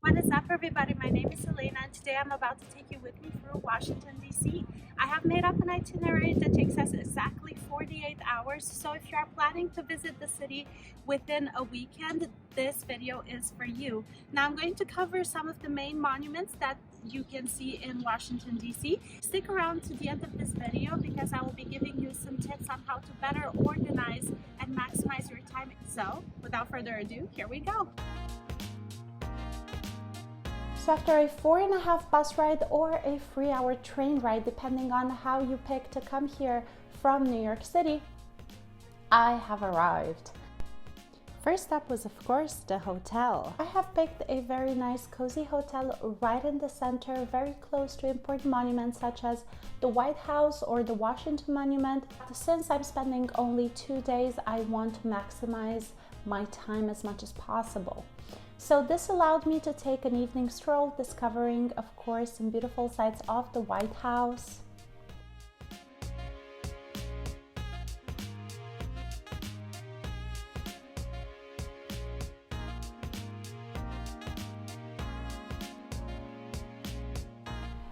What is up, everybody? My name is Elena, and today I'm about to take you with me through Washington, D.C. I have made up an itinerary that takes us exactly 48 hours, so if you are planning to visit the city within a weekend, this video is for you. Now, I'm going to cover some of the main monuments that you can see in Washington, D.C. Stick around to the end of this video because I will be giving you some tips on how to better organize and maximize your time. So, without further ado, here we go. So after a 4.5 bus ride or a 3-hour train ride, depending on how you pick to come here from New York City, I have arrived. First up was, of course, the hotel. I have picked a very nice cozy hotel right in the center, very close to important monuments such as the White House or the Washington Monument. Since I'm spending only 2 days, I want to maximize my time as much as possible. So this allowed me to take an evening stroll, discovering, of course, some beautiful sights of the White House.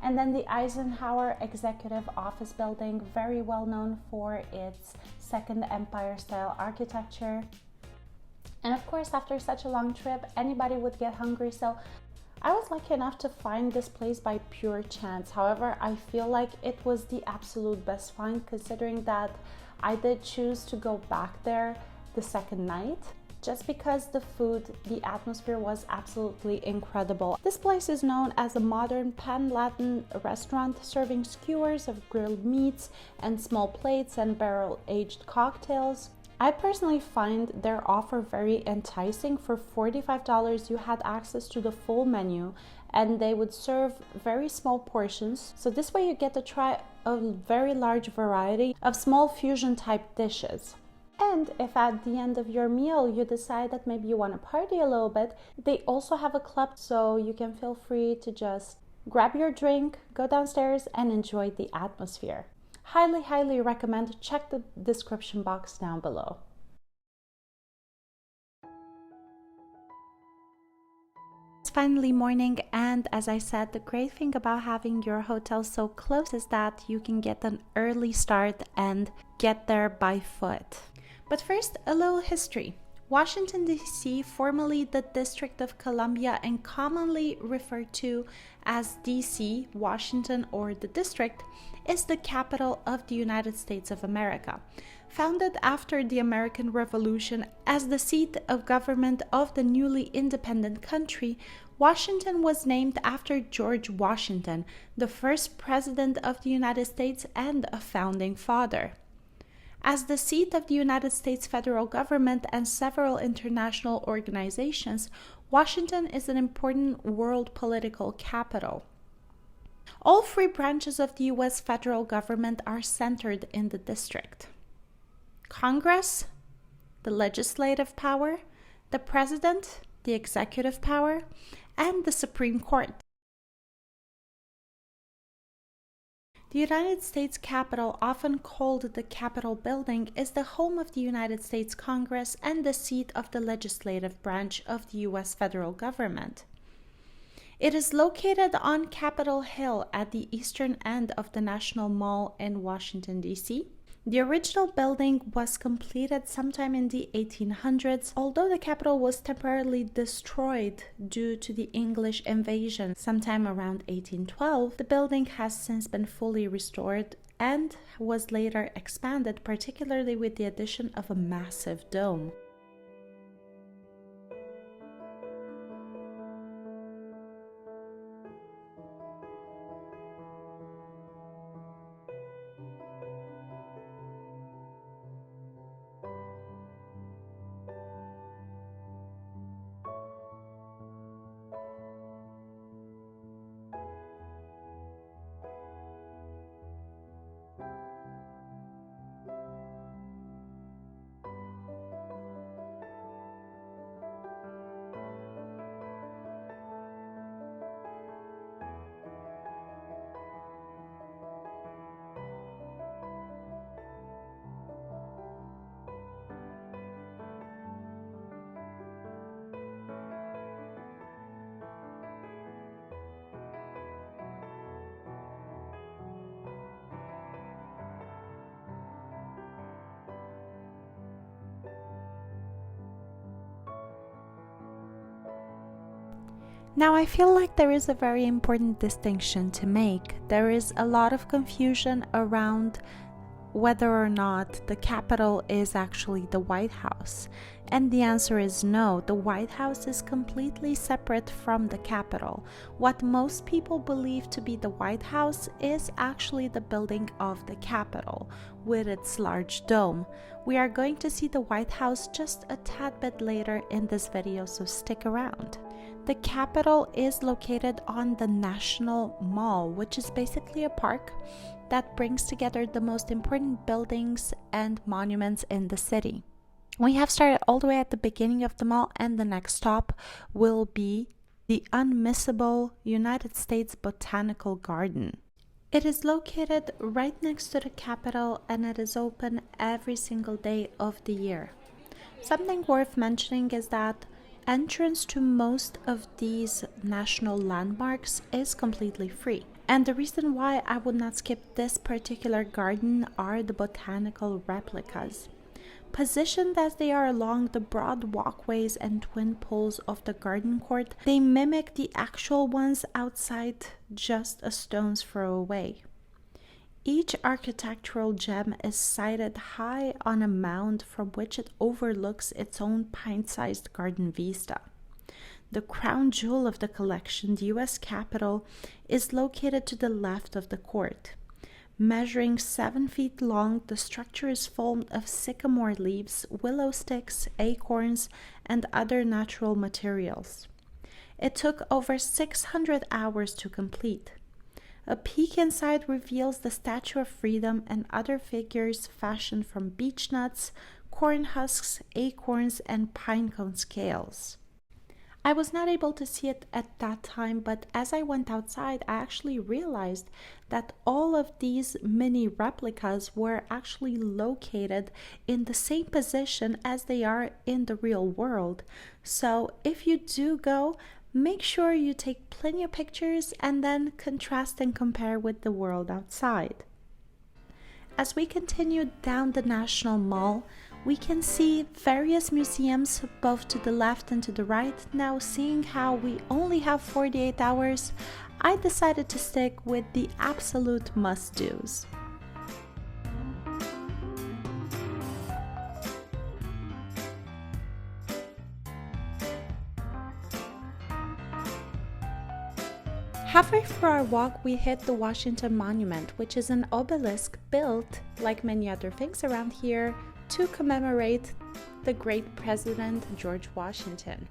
And then the Eisenhower Executive Office Building, very well known for its Second Empire style architecture. And of course, after such a long trip, anybody would get hungry, so I was lucky enough to find this place by pure chance. However, I feel like it was the absolute best find, considering that I did choose to go back there the second night, just because the food, the atmosphere was absolutely incredible. This place is known as a modern pan-Latin restaurant, serving skewers of grilled meats and small plates and barrel-aged cocktails. I personally find their offer very enticing. For $45, you had access to the full menu and they would serve very small portions. So this way you get to try a very large variety of small fusion type dishes. And if at the end of your meal you decide that maybe you want to party a little bit, they also have a club, so you can feel free to just grab your drink, go downstairs and enjoy the atmosphere. Highly recommend. Check the description box down below. It's finally morning, and as I said, the great thing about having your hotel so close is that you can get an early start and get there by foot. But first, a little history. Washington, D.C., formerly the District of Columbia and commonly referred to as D.C., Washington, or the District, is the capital of the United States of America. Founded after the American Revolution as the seat of government of the newly independent country, Washington was named after George Washington, the first president of the United States and a founding father. As the seat of the United States federal government and several international organizations, Washington is an important world political capital. All three branches of the U.S. federal government are centered in the district: Congress, the legislative power, the president, the executive power, and the Supreme Court. The United States Capitol, often called the Capitol Building, is the home of the United States Congress and the seat of the legislative branch of the U.S. federal government. It is located on Capitol Hill at the eastern end of the National Mall in Washington, D.C. The original building was completed sometime in the 1800s, although the Capitol was temporarily destroyed due to the English invasion sometime around 1812. The building has since been fully restored and was later expanded, particularly with the addition of a massive dome. Now, I feel like there is a very important distinction to make. There is a lot of confusion around whether or not the Capitol is actually the White House. And the answer is no. The White House is completely separate from the Capitol. What most people believe to be the White House is actually the building of the Capitol with its large dome. We are going to see the White House just a tad bit later in this video, so stick around. The Capitol is located on the National Mall, which is basically a park that brings together the most important buildings and monuments in the city. We have started all the way at the beginning of the mall, and the next stop will be the unmissable United States Botanical Garden. It is located right next to the Capitol, and it is open every single day of the year. Something worth mentioning is that entrance to most of these national landmarks is completely free. And the reason why I would not skip this particular garden are the botanical replicas. Positioned as they are along the broad walkways and twin poles of the garden court, they mimic the actual ones outside just a stone's throw away. Each architectural gem is sited high on a mound from which it overlooks its own pint-sized garden vista. The crown jewel of the collection, the U.S. Capitol, is located to the left of the court. Measuring 7 feet long, the structure is formed of sycamore leaves, willow sticks, acorns, and other natural materials. It took over 600 hours to complete. A peek inside reveals the Statue of Freedom and other figures fashioned from beech nuts, corn husks, acorns, and pine cone scales. I was not able to see it at that time, but as I went outside, I actually realized that all of these mini replicas were actually located in the same position as they are in the real world. So if you do go, make sure you take plenty of pictures and then contrast and compare with the world outside. As we continue down the National Mall, we can see various museums both to the left and to the right. Now, seeing how we only have 48 hours, I decided to stick with the absolute must-dos. Halfway through our walk, we hit the Washington Monument, which is an obelisk built, like many other things around here, to commemorate the great President George Washington.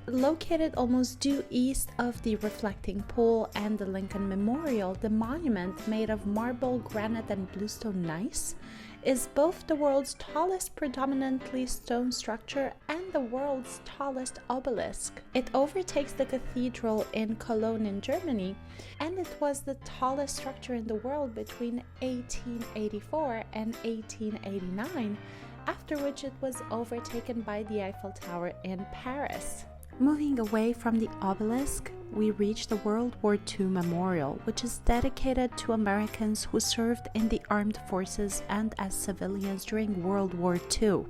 Located almost due east of the reflecting pool and the Lincoln Memorial, the monument, made of marble, granite, and bluestone gneiss, is both the world's tallest predominantly stone structure and the world's tallest obelisk. It overtakes the cathedral in Cologne in Germany, and it was the tallest structure in the world between 1884 and 1889, after which it was overtaken by the Eiffel Tower in Paris. Moving away from the obelisk, we reach the World War II Memorial, which is dedicated to Americans who served in the armed forces and as civilians during World War II.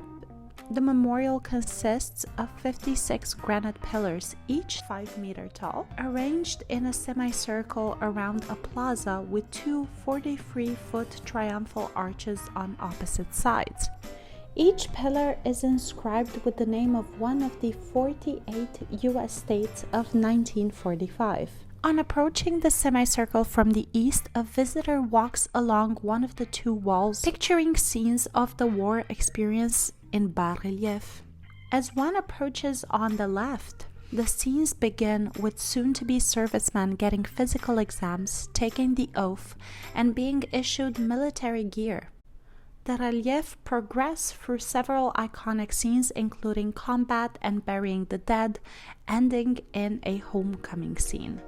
The memorial consists of 56 granite pillars, each 5 meters tall, arranged in a semicircle around a plaza with two 43-foot triumphal arches on opposite sides. Each pillar is inscribed with the name of one of the 48 U.S. states of 1945. On approaching the semicircle from the east, a visitor walks along one of the two walls, picturing scenes of the war experience in bas-relief. As one approaches on the left, the scenes begin with soon-to-be servicemen getting physical exams, taking the oath, and being issued military gear. The relief progresses through several iconic scenes, including combat and burying the dead, ending in a homecoming scene.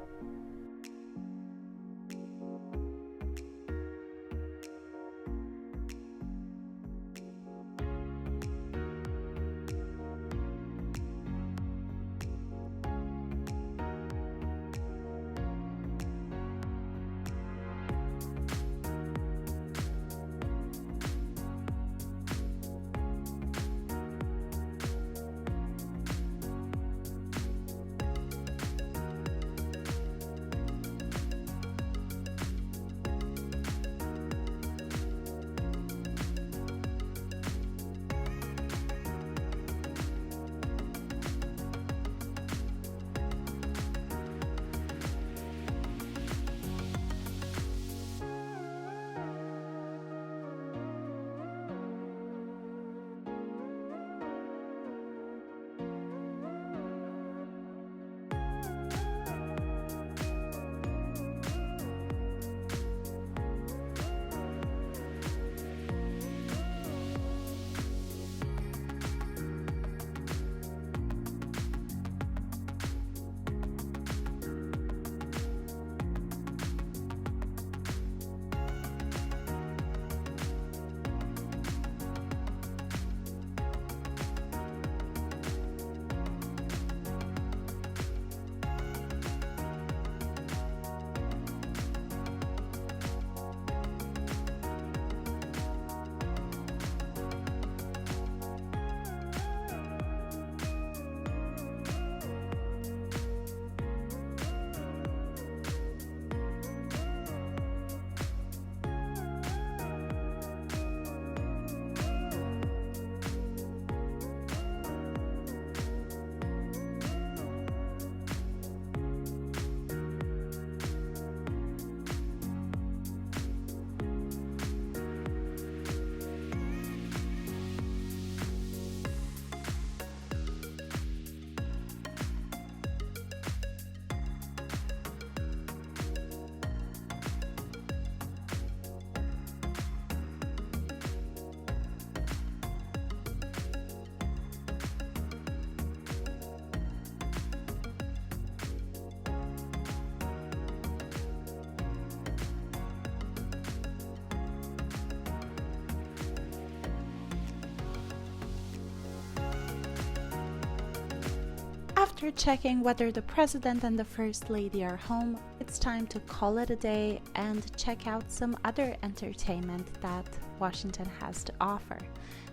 After checking whether the president and the first lady are home, it's time to call it a day and check out some other entertainment that Washington has to offer.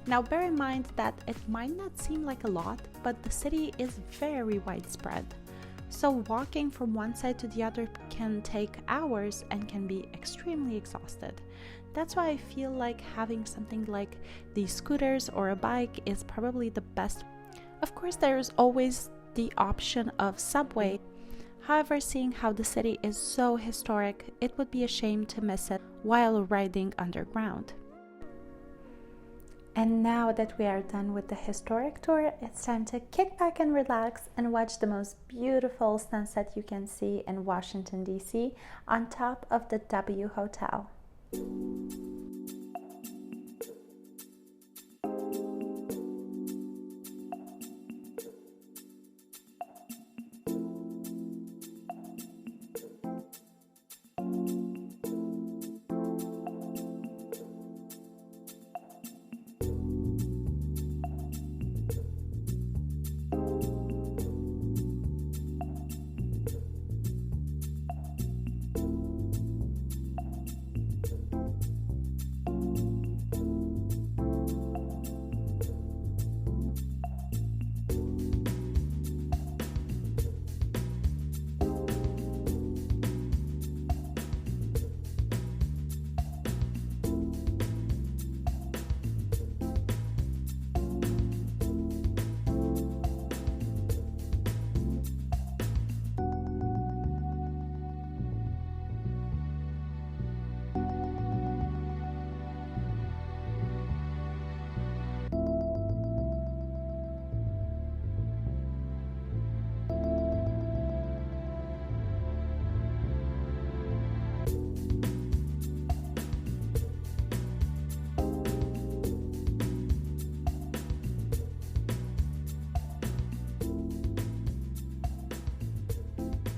Now bear in mind that it might not seem like a lot, but the city is very widespread. So walking from one side to the other can take hours and can be extremely exhausted. That's why I feel like having something like these scooters or a bike is probably the best. Of course, there's always the option of subway. However, seeing how the city is so historic, it would be a shame to miss it while riding underground. And now that we are done with the historic tour, it's time to kick back and relax and watch the most beautiful sunset you can see in Washington, D.C. on top of the W Hotel.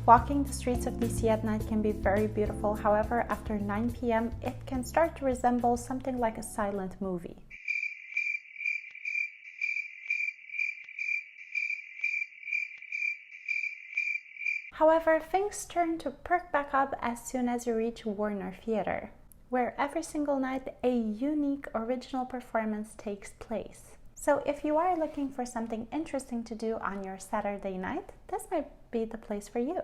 Walking the streets of DC at night can be very beautiful. However, after 9 p.m., it can start to resemble something like a silent movie. However, things turn to perk back up as soon as you reach Warner Theater, where every single night a unique original performance takes place. So if you are looking for something interesting to do on your Saturday night, this might be the place for you.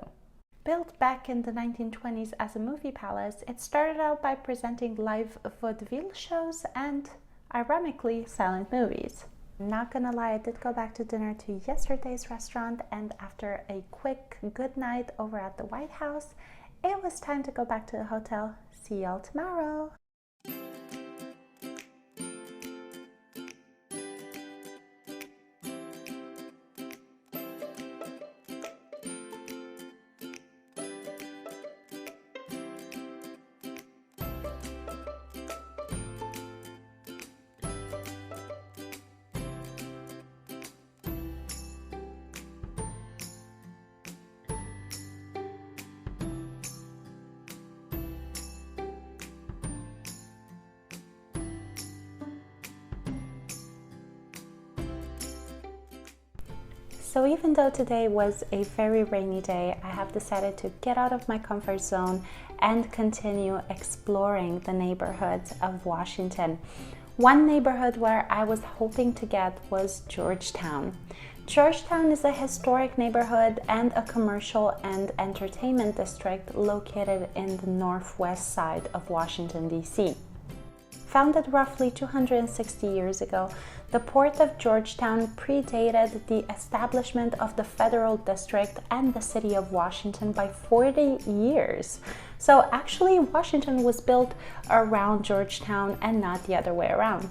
Built back in the 1920s as a movie palace, it started out by presenting live vaudeville shows and, ironically, silent movies. Not gonna lie, I did go back to dinner to yesterday's restaurant, and after a quick good night over at the White House, it was time to go back to the hotel. See y'all tomorrow! So even though today was a very rainy day, I have decided to get out of my comfort zone and continue exploring the neighborhoods of Washington. One neighborhood where I was hoping to get was Georgetown. Georgetown is a historic neighborhood and a commercial and entertainment district located in the northwest side of Washington, D.C. Founded roughly 260 years ago, the Port of Georgetown predated the establishment of the Federal District and the City of Washington by 40 years. So actually, Washington was built around Georgetown and not the other way around.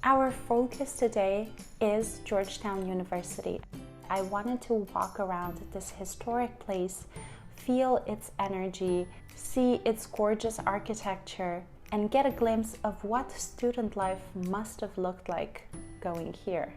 Our focus today is Georgetown University. I wanted to walk around this historic place, feel its energy, see its gorgeous architecture, and get a glimpse of what student life must have looked like going here.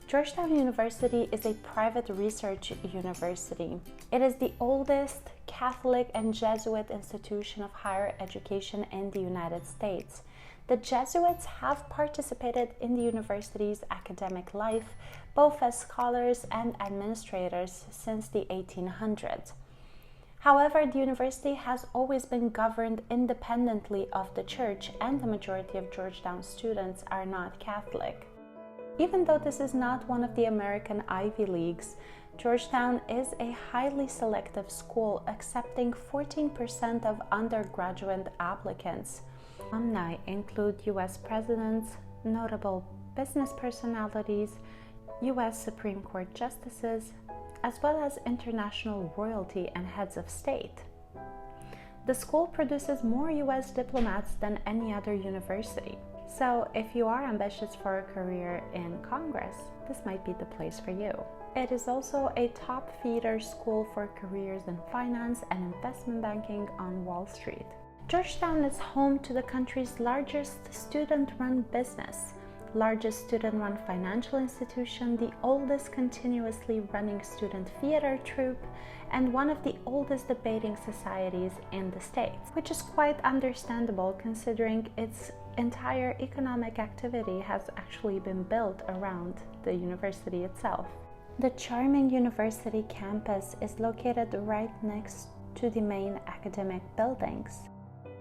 Georgetown University is a private research university. It is the oldest Catholic and Jesuit institution of higher education in the United States. The Jesuits have participated in the university's academic life, both as scholars and administrators, since the 1800s. However, the university has always been governed independently of the church, and the majority of Georgetown students are not Catholic. Even though this is not one of the American Ivy Leagues, Georgetown is a highly selective school, accepting 14% of undergraduate applicants. Alumni include U.S. presidents, notable business personalities, U.S. Supreme Court justices, as well as international royalty and heads of state. The school produces more U.S. diplomats than any other university. So if you are ambitious for a career in Congress, this might be the place for you. It is also a top feeder school for careers in finance and investment banking on Wall Street. Georgetown is home to the country's largest student-run business, largest student-run financial institution, the oldest continuously running student theater troupe, and one of the oldest debating societies in the States, which is quite understandable considering its entire economic activity has actually been built around the university itself. The charming university campus is located right next to the main academic buildings.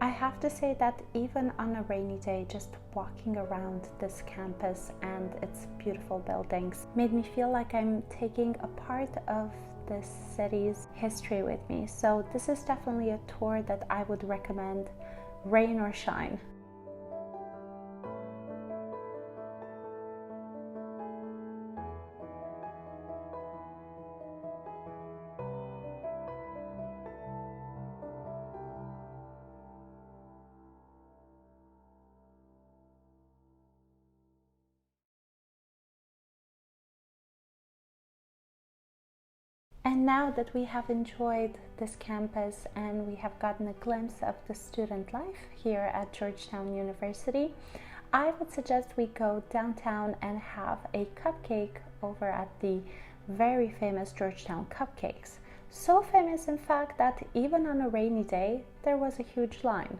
I have to say that even on a rainy day, just walking around this campus and its beautiful buildings made me feel like I'm taking a part of this city's history with me. So this is definitely a tour that I would recommend, rain or shine. And now that we have enjoyed this campus and we have gotten a glimpse of the student life here at Georgetown University, I would suggest we go downtown and have a cupcake over at the very famous Georgetown Cupcakes. So famous, in fact, that even on a rainy day, there was a huge line.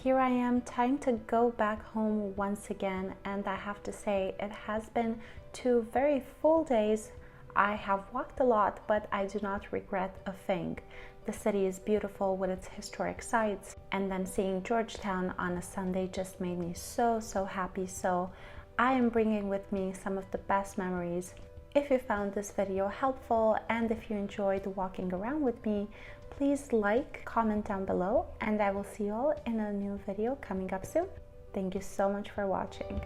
Here I am, time to go back home once again, and I have to say it has been 2 very full days. I have walked a lot, but I do not regret a thing. The city is beautiful with its historic sites, and then seeing Georgetown on a Sunday just made me so happy. So I am bringing with me some of the best memories. If you found this video helpful and if you enjoyed walking around with me, please like, comment down below, and I will see you all in a new video coming up soon. Thank you so much for watching.